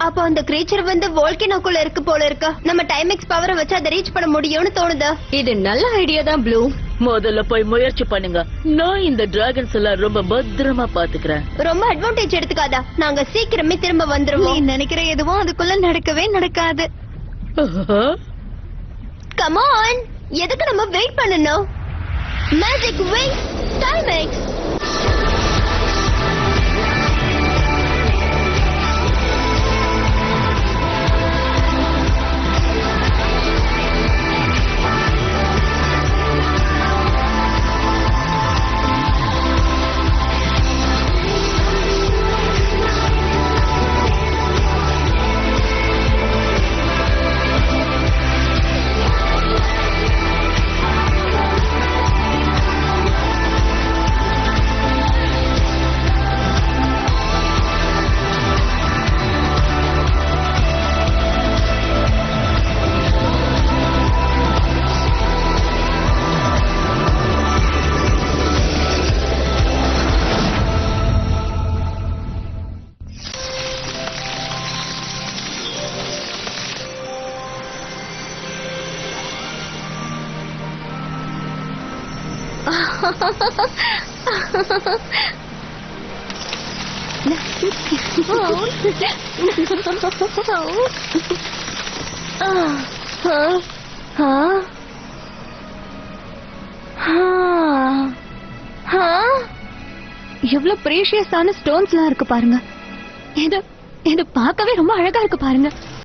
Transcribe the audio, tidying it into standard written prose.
அப்ப அந்த கிரீச்சர் வந்து வோல்கனோக்குள்ள இருக்கு போல இருக்கு. நம்ம டைமெக்ஸ் பவரை வச்சு அதை ரீச் பண்ண முடியும்னு தோணுது. இது நல்ல ஐடியா தான் ப்ளூ. முதல்ல போய் முயற்சி பண்ணுங்க. நான் இந்த டிராகன்ஸ் எல்லாம் ரொம்ப பத்திரமா பாத்துக்கிறேன். ரொம்ப அட்வான்டேஜ் எடுத்துக்காதா, நாங்க சீக்கிரமே திரும்ப வந்துருவோம். நீ நினைக்கிற எதுவும் அதுக்குள்ள நடக்கவே நடக்காது. கம் ஆன், எதுக்கு நம்ம வெயிட் பண்ணணும்? Magic wing Timex. எவ்வளவு பிரீஷியஸான ஸ்டோன்ஸ் எல்லாம் இருக்கு பாருங்க. இது பார்க்கவே ரொம்ப அழகா இருக்கு பாருங்க.